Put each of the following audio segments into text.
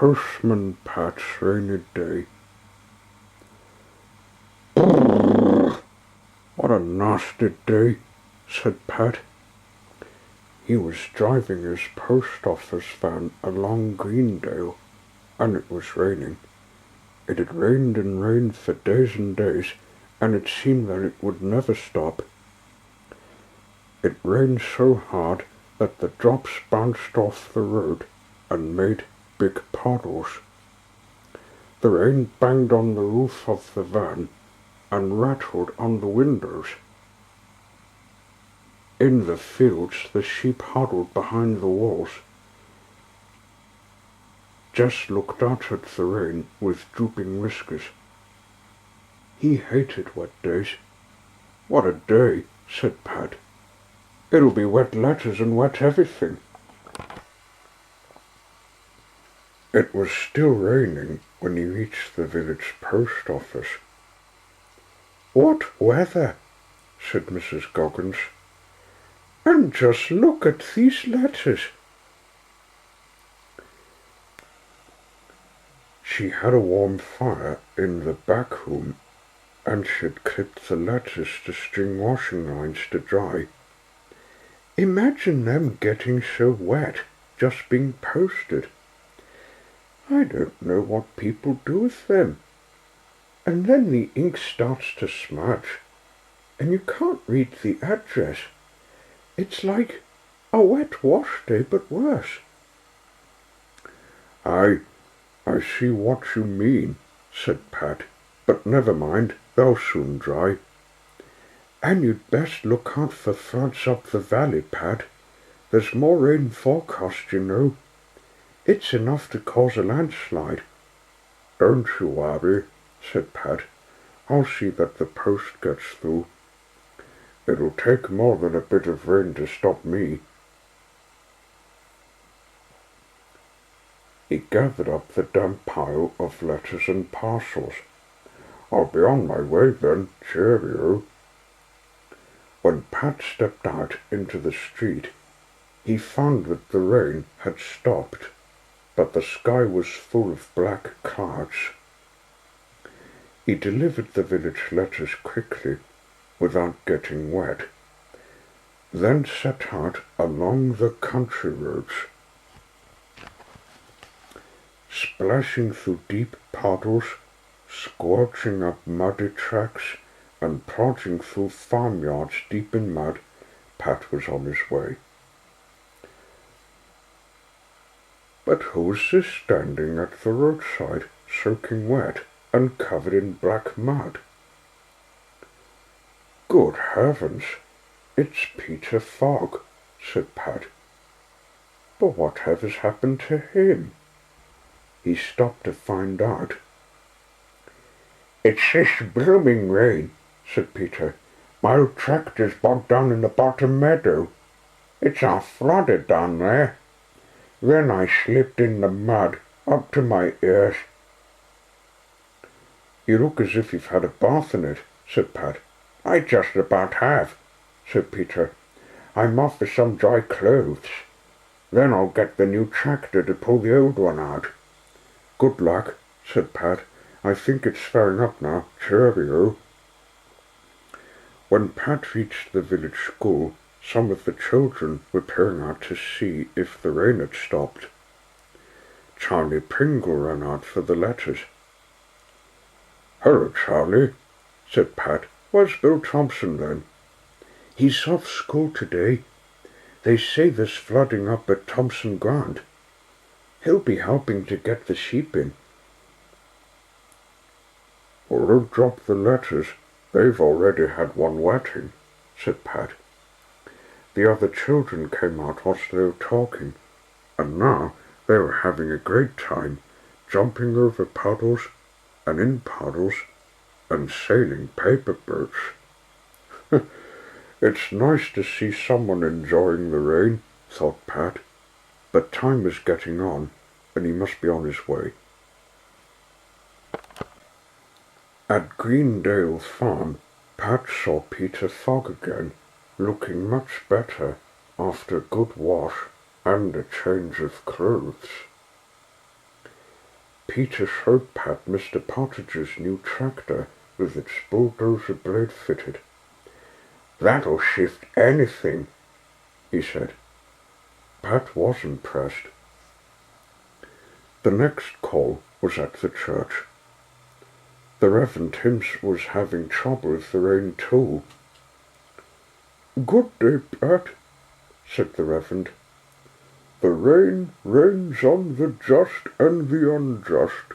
Postman Pat's rainy day. What a nasty day, said Pat. He was driving his post office van along Greendale, and it was raining. It had rained and rained for days and days, and it seemed that it would never stop. It rained so hard that the drops bounced off the road and made big puddles. The rain banged on the roof of the van and rattled on the windows. In the fields, the sheep huddled behind the walls. Jess looked out at the rain with drooping whiskers. He hated wet days. What a day, said Pat. It'll be wet letters and wet everything. It was still raining when he reached the village post office. What weather, said Mrs. Goggins. And just look at these letters. She had a warm fire in the back room, and she'd clipped the letters to string washing lines to dry. Imagine them getting so wet, just being posted. I don't know what people do with them. And then the ink starts to smudge, and you can't read the address. It's like a wet wash day, but worse. I see what you mean, said Pat, but never mind, they'll soon dry. And you'd best look out for floods up the valley, Pat. There's more rain forecast, you know. It's enough to cause a landslide. Don't you worry, said Pat. I'll see that the post gets through. It'll take more than a bit of rain to stop me. He gathered up the damp pile of letters and parcels. I'll be on my way then, cheerio. When Pat stepped out into the street, he found that the rain had stopped, but the sky was full of black clouds. He delivered the village letters quickly, without getting wet, then set out along the country roads, splashing through deep puddles, scorching up muddy tracks, and plodding through farmyards deep in mud. Pat was on his way. But who's this standing at the roadside, soaking wet and covered in black mud? Good heavens, it's Peter Fogg, said Pat. But whatever's happened to him? He stopped to find out. It's this blooming rain, said Peter. My old tractor's bogged down in the bottom meadow. It's half flooded down there. Then I slipped in the mud up to my ears. You look as if you've had a bath in it, said Pat. I just about have, said Peter. I'm off for some dry clothes. Then I'll get the new tractor to pull the old one out. Good luck, said Pat. I think it's fair enough now. Cheerio. When Pat reached the village school, some of the children were peering out to see if the rain had stopped. Charlie Pringle ran out for the letters. Hello, Charlie, said Pat. Where's Bill Thompson then? He's off school today. They say there's flooding up at Thompson Grant. He'll be helping to get the sheep in. Well, don't drop the letters. They've already had one wetting, said Pat. The other children came out whilst they were talking, and now they were having a great time, jumping over puddles and in puddles and sailing paper boats. It's nice to see someone enjoying the rain, thought Pat, but time was getting on, and he must be on his way. At Greendale Farm, Pat saw Peter Fogg again, looking much better after a good wash and a change of clothes. Peter showed Pat Mr. Partridge's new tractor with its bulldozer blade fitted. "That'll shift anything," he said. Pat was impressed. The next call was at the church. The Reverend Timms was having trouble with the rain too. "Good day, Pat," said the Reverend. "The rain rains on the just and the unjust."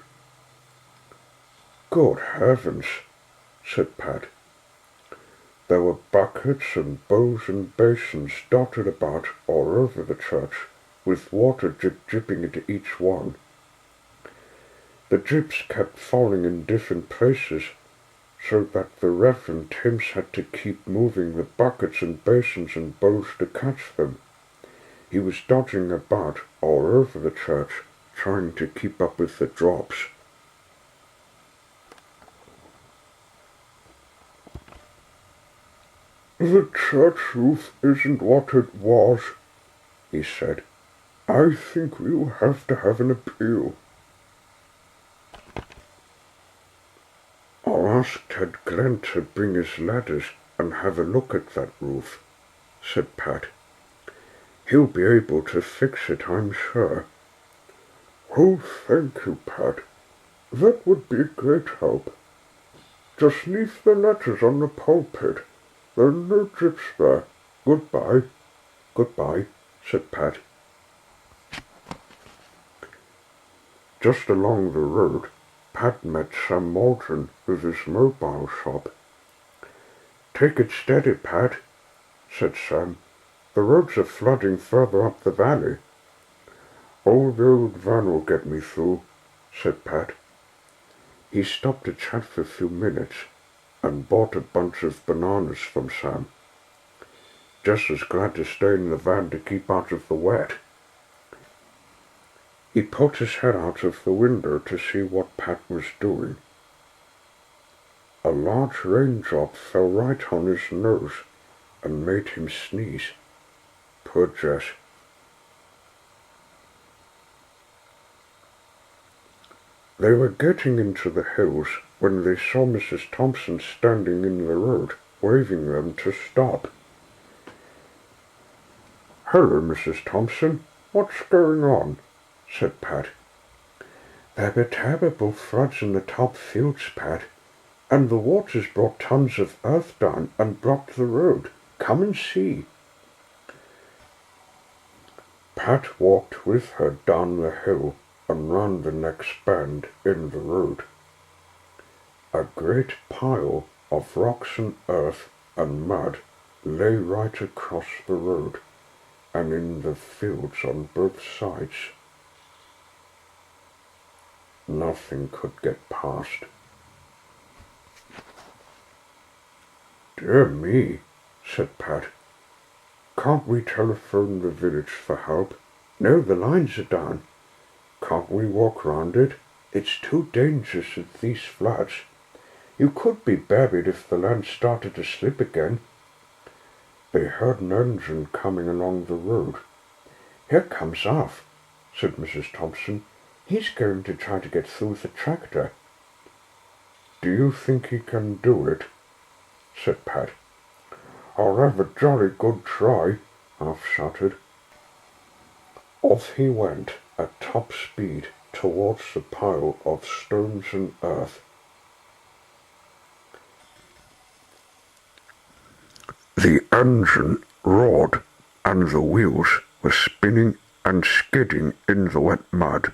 "Good heavens," said Pat. There were buckets and bowls and basins dotted about all over the church, with water dripping into each one. The drips kept falling in different places, so that the Reverend Timms had to keep moving the buckets and basins and bowls to catch them. He was dodging about all over the church, trying to keep up with the drops. "The church roof isn't what it was," he said. "I think we'll have to have an appeal." "I'll ask Ted Glenn to bring his ladders and have a look at that roof," said Pat. "He'll be able to fix it, I'm sure." "Oh, thank you, Pat. That would be a great help. Just leave the letters on the pulpit. There are no drips there. Goodbye." "Goodbye," said Pat. Just along the road, Pat met Sam Waldron with his mobile shop. "Take it steady, Pat," said Sam. "The roads are flooding further up the valley." "Oh, the old van will get me through," said Pat. He stopped to chat for a few minutes and bought a bunch of bananas from Sam. Just as glad to stay in the van to keep out of the wet. He put his head out of the window to see what Pat was doing. A large raindrop fell right on his nose and made him sneeze. Poor Jess. They were getting into the hills when they saw Mrs. Thompson standing in the road, waving them to stop. "Hello, Mrs. Thompson. What's going on?" said Pat. "There were terrible floods in the top fields, Pat, and the water's brought tons of earth down and blocked the road. Come and see." Pat walked with her down the hill and round the next bend in the road. A great pile of rocks and earth and mud lay right across the road and in the fields on both sides. Nothing could get past. "Dear me," said Pat. "Can't we telephone the village for help?" "No, the lines are down." "Can't we walk round it?" "It's too dangerous with these floods. You could be buried if the land started to slip again." They heard an engine coming along the road. "Here comes Alf," said Mrs. Thompson. "He's going to try to get through with the tractor." "Do you think he can do it?" said Pat. "I'll have a jolly good try," Alf shouted. Off he went at top speed towards the pile of stones and earth. The engine roared and the wheels were spinning and skidding in the wet mud.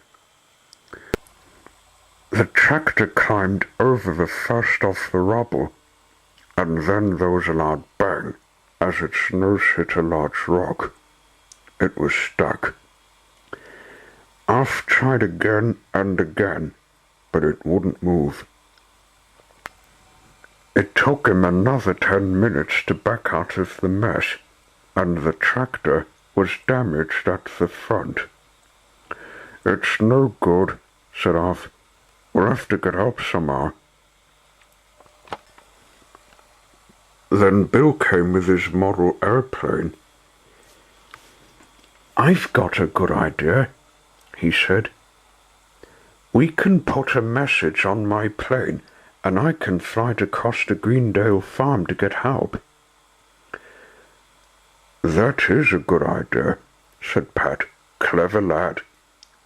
The tractor climbed over the first of the rubble, and then there was a loud bang as its nose hit a large rock. It was stuck. Alf tried again and again, but it wouldn't move. It took him another 10 minutes to back out of the mess, and the tractor was damaged at the front. "It's no good," said Alf. "We'll have to get help somehow." Then Bill came with his model airplane. "I've got a good idea," he said. We can put a message on my plane, and I can fly across to Greendale Farm to get help." "That is a good idea," said Pat. "Clever lad.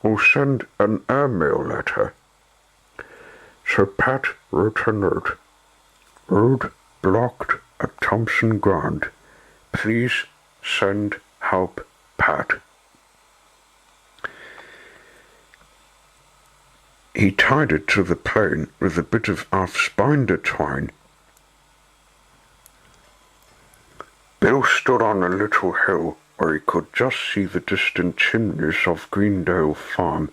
We'll send an airmail letter." So Pat wrote a note. "Road blocked at Thompson Ground. Please send help, Pat." He tied it to the plane with a bit of half-spinder twine. Bill stood on a little hill where he could just see the distant chimneys of Greendale Farm,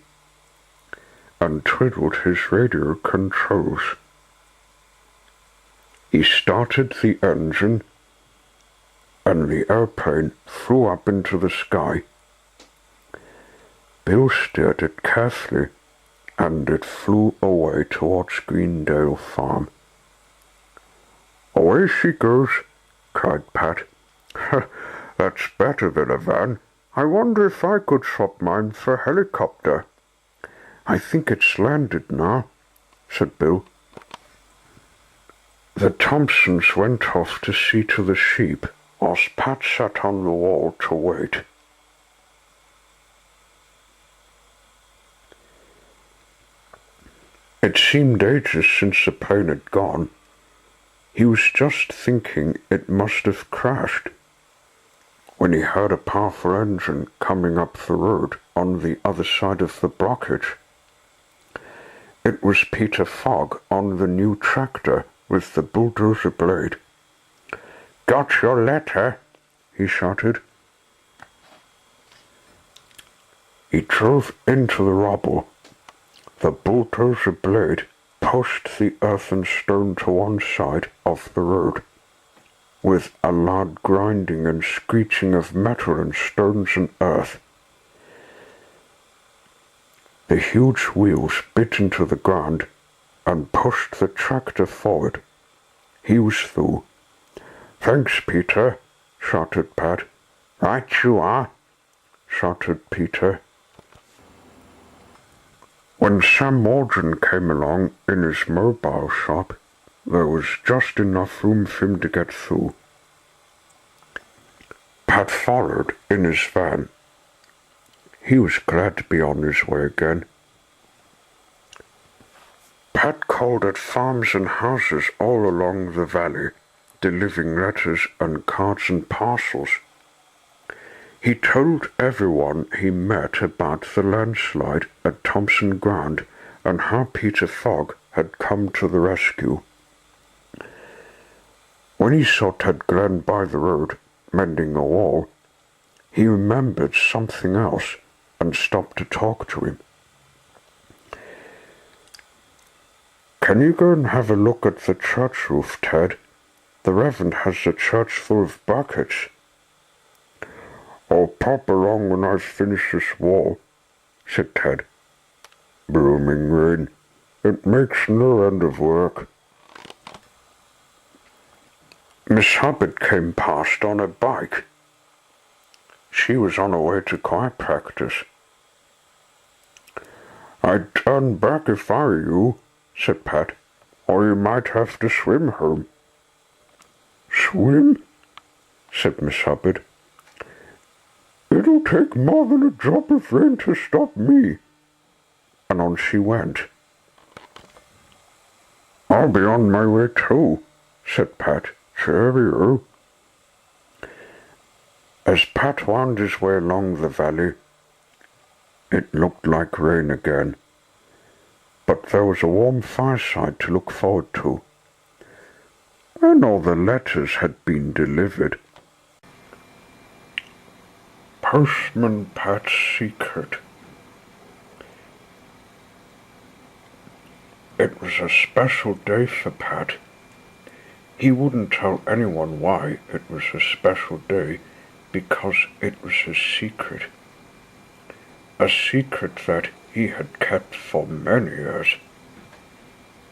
and twiddled his radio controls. He started the engine, and the airplane flew up into the sky. Bill steered it carefully, and it flew away towards Greendale Farm. "Away she goes," cried Pat. "That's better than a van. I wonder if I could swap mine for a helicopter." "I think it's landed now," said Bill. The Thompsons went off to see to the sheep, whilst Pat sat on the wall to wait. It seemed ages since the plane had gone. He was just thinking it must have crashed when he heard a powerful engine coming up the road on the other side of the blockage. It was Peter Fogg on the new tractor with the bulldozer blade. "Got your letter?" he shouted. He drove into the rubble. The bulldozer blade pushed the earth and stone to one side of the road, with a loud grinding and screeching of metal and stones and earth. The huge wheels bit into the ground and pushed the tractor forward. He was through. "Thanks, Peter," shouted Pat. "Right you are," shouted Peter. When Sam Morgan came along in his mobile shop, there was just enough room for him to get through. Pat followed in his van. He was glad to be on his way again. Pat called at farms and houses all along the valley, delivering letters and cards and parcels. He told everyone he met about the landslide at Thompson Ground and how Peter Fogg had come to the rescue. When he saw Ted Glenn by the road, mending a wall, he remembered something else and stopped to talk to him. "Can you go and have a look at the church roof, Ted? The Reverend has the church full of buckets." "I'll pop along when I've finished this wall," said Ted. "Blooming rain. It makes no end of work." Miss Hubbard came past on a bike. She was on her way to choir practice. "I'd turn back if I were you," said Pat, "or you might have to swim home." "Swim?" said Miss Hubbard. "It'll take more than a drop of rain to stop me." And on she went. "I'll be on my way too," said Pat. "Cheerio." As Pat wound his way along the valley, it looked like rain again, but there was a warm fireside to look forward to, and all the letters had been delivered. Postman Pat's secret. It was a special day for Pat. He wouldn't tell anyone why it was a special day, because it was his secret. A secret that he had kept for many years.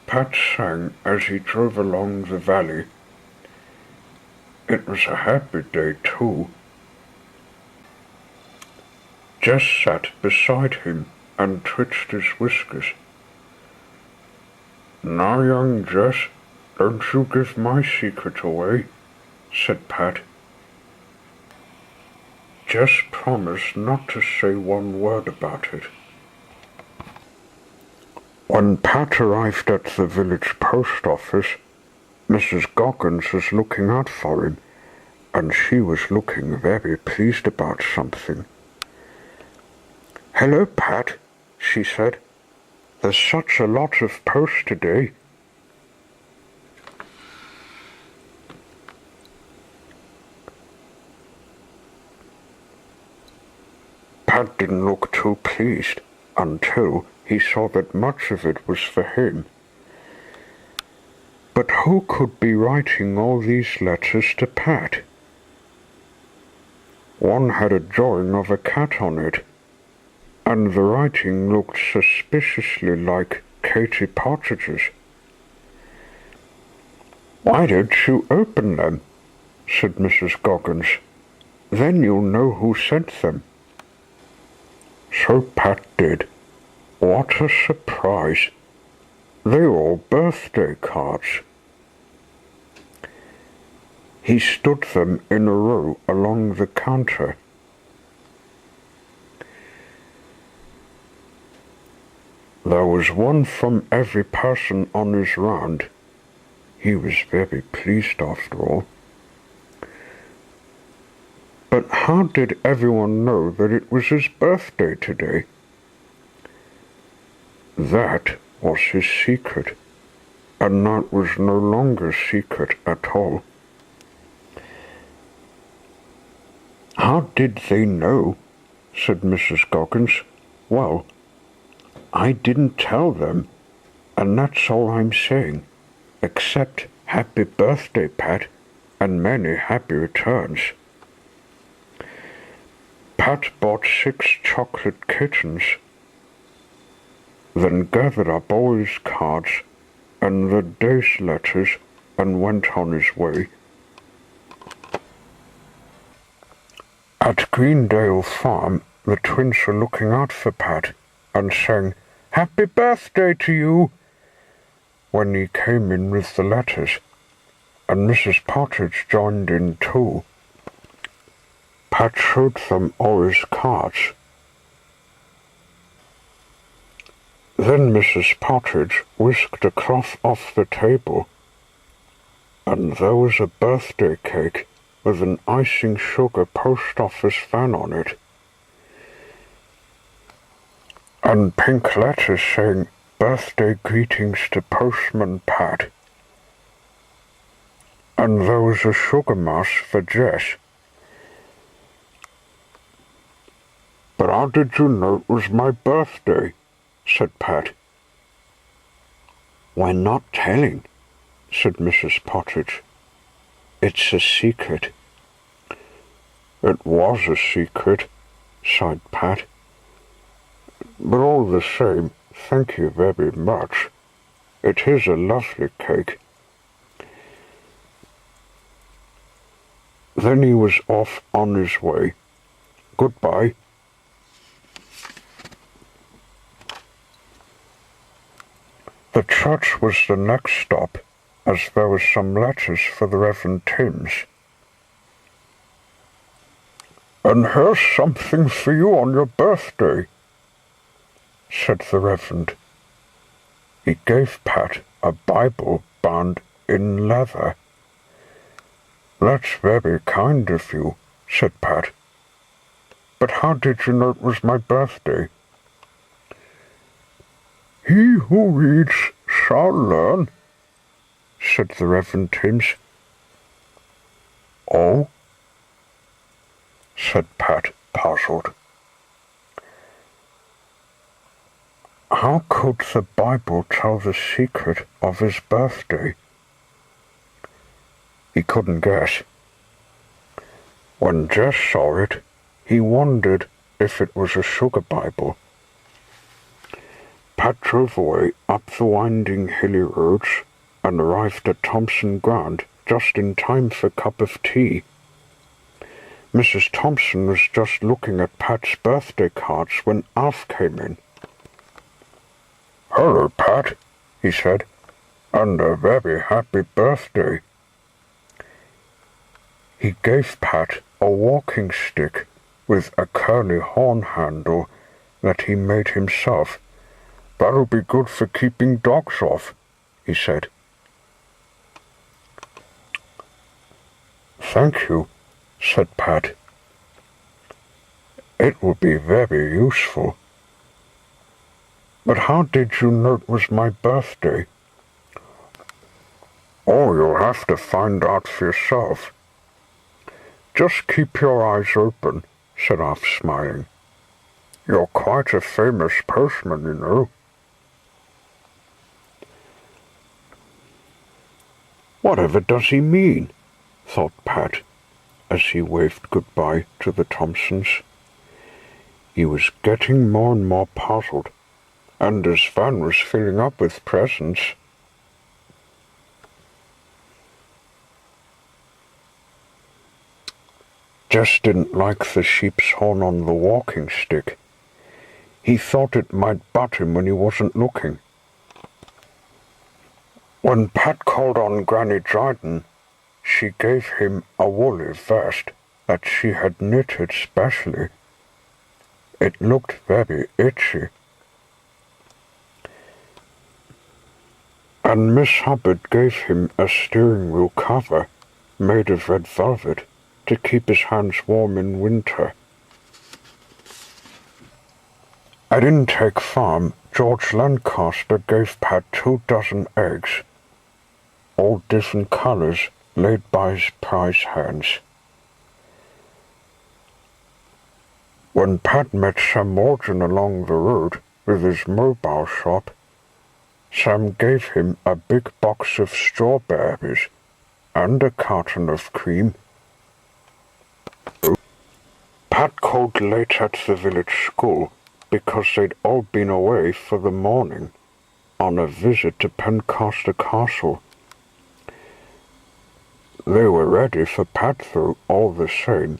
Pat sang as he drove along the valley. It was a happy day too. Jess sat beside him and twitched his whiskers "Now, young Jess, don't you give my secret away," said Pat. "Jess promised not to say one word about it." When Pat arrived at the village post office, Mrs. Goggins was looking out for him, and she was looking very pleased about something. "Hello, Pat," she said. "There's such a lot of post today." Pat didn't look too pleased until he saw that much of it was for him. But who could be writing all these letters to Pat? One had a drawing of a cat on it, and the writing looked suspiciously like Katie Partridge's. "Why don't you open them?" said Mrs. Goggins. "Then you'll know who sent them." So Pat did. What a surprise! They were all birthday cards. He stood them in a row along the counter. There was one from every person on his round. He was very pleased after all. But how did everyone know that it was his birthday today? That was his secret, and that was no longer secret at all. "How did they know?" said Mrs. Goggins. "Well, I didn't tell them, and that's all I'm saying, except happy birthday, Pat, and many happy returns." Pat bought 6 chocolate kittens, then gathered up all his cards and the day's letters and went on his way. At Greendale Farm, the twins were looking out for Pat and saying, "Happy birthday to you," when he came in with the letters, and Mrs. Partridge joined in too. Pat showed them all his cards. Then Mrs. Partridge whisked a cloth off the table, and there was a birthday cake with an icing sugar post office fan on it, and pink letters saying, "Birthday greetings to Postman Pat." And there was a sugar mouse for Jess. "But how did you know it was my birthday?" said Pat. "We're not telling," said Mrs. Partridge. "It's a secret." "It was a secret," sighed Pat. "But all the same, thank you very much. It is a lovely cake." Then he was off on his way. "Goodbye." The church was the next stop, as there were some letters for the Reverend Timms. "And here's something for you on your birthday," said the Reverend. He gave Pat a Bible bound in leather. "That's very kind of you," said Pat. "But how did you know it was my birthday?" "He who reads shall learn," said the Reverend Timms. "Oh?" said Pat, puzzled. How could the Bible tell the secret of his birthday? He couldn't guess. When Jess saw it, he wondered if it was a sugar Bible. Pat drove away up the winding hilly roads and arrived at Thompson Ground just in time for a cup of tea. Mrs. Thompson was just looking at Pat's birthday cards when Alf came in. "Hello, Pat," he said. and a very happy birthday." He gave Pat a walking stick with a curly horn handle that he made himself. "That'll be good for keeping dogs off," he said. "Thank you," said Pat. "It will be very useful. But how did you know it was my birthday?" "Oh, you'll have to find out for yourself. Just keep your eyes open," said Alf, smiling. "You're quite a famous postman, you know." "Whatever does he mean?" thought Pat, as he waved goodbye to the Thompsons. He was getting more and more puzzled, and his van was filling up with presents. Jess didn't like the sheep's horn on the walking stick. He thought it might butt him when he wasn't looking. When Pat called on Granny Dryden, she gave him a woolly vest that she had knitted specially. It looked very itchy. And Miss Hubbard gave him a steering wheel cover made of red velvet to keep his hands warm in winter. At Intake Farm, George Lancaster gave Pat 24 eggs, all different colours, laid by his prize hens. When Pat met Sam Morgan along the road with his mobile shop, Sam gave him a big box of strawberries and a carton of cream. Pat called late at the village school because they'd all been away for the morning on a visit to Pencaster Castle. They were ready for Pat though, all the same.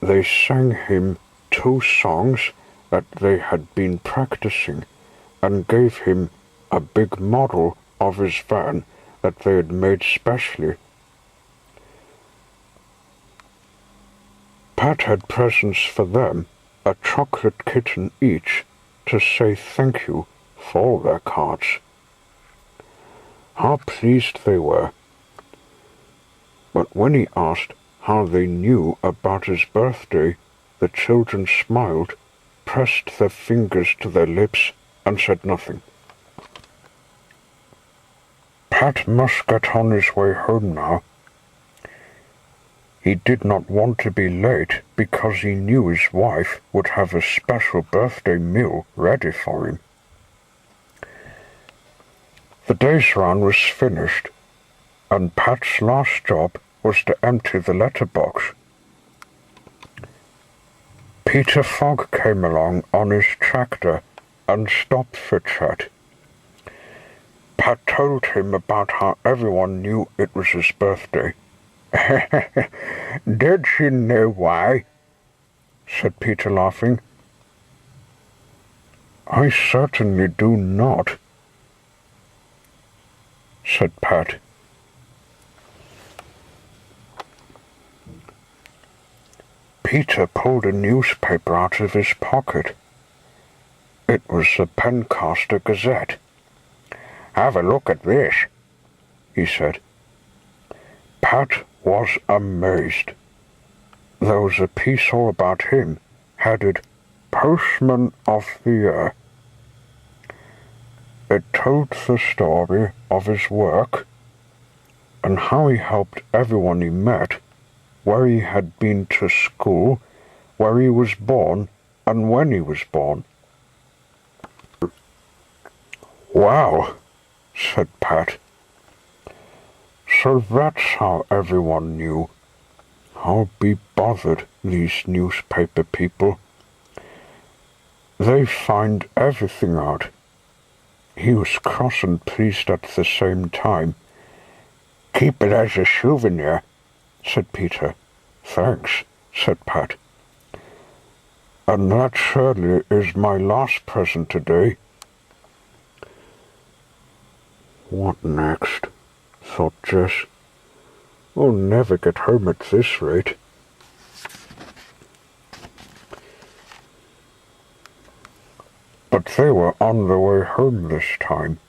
They sang him 2 songs that they had been practicing and gave him a big model of his van that they had made specially. Pat had presents for them, a chocolate kitten each, to say thank you for all their cards. How pleased they were. But when he asked how they knew about his birthday, the children smiled, pressed their fingers to their lips, and said nothing. Pat must get on his way home now. He did not want to be late because he knew his wife would have a special birthday meal ready for him. The day's run was finished, and Pat's last job was to empty the letterbox. Peter Fogg came along on his tractor and stopped for chat. Pat told him about how everyone knew it was his birthday. "Did you know why?" said Peter, laughing. "I certainly do not," said Pat. Peter pulled a newspaper out of his pocket. It was the Pencaster Gazette. "Have a look at this," he said. Pat was amazed. There was a piece all about him, headed Postman of the Year. It told the story of his work and how he helped everyone he met, where he had been to school, where he was born, and when he was born. "Wow," said Pat. "So that's how everyone knew. I'll be bothered, these newspaper people. They find everything out." He was cross and pleased at the same time. "Keep it as a souvenir," said Peter. "Thanks," said Pat. "And that surely is my last present today." What next? Thought Jess. We'll never get home at this rate. But they were on the way home this time.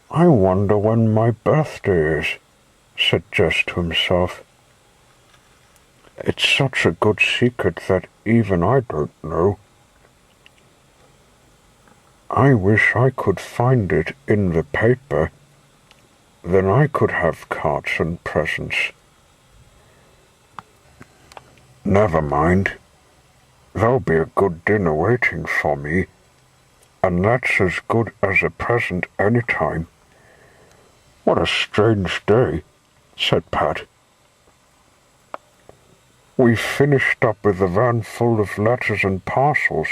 I wonder when my birthday is, said Jess to himself. It's such a good secret that even I don't know. I wish I could find it in the paper. Then I could have cards and presents. Never mind. There'll be a good dinner waiting for me, and that's as good as a present any time. What a strange day, said Pat. We finished up with a van full of letters and parcels.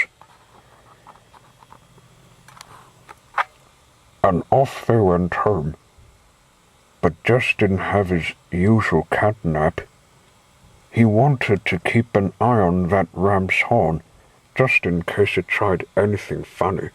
And off they went home. But Jess didn't have his usual catnap. He wanted to keep an eye on that ram's horn, just in case it tried anything funny.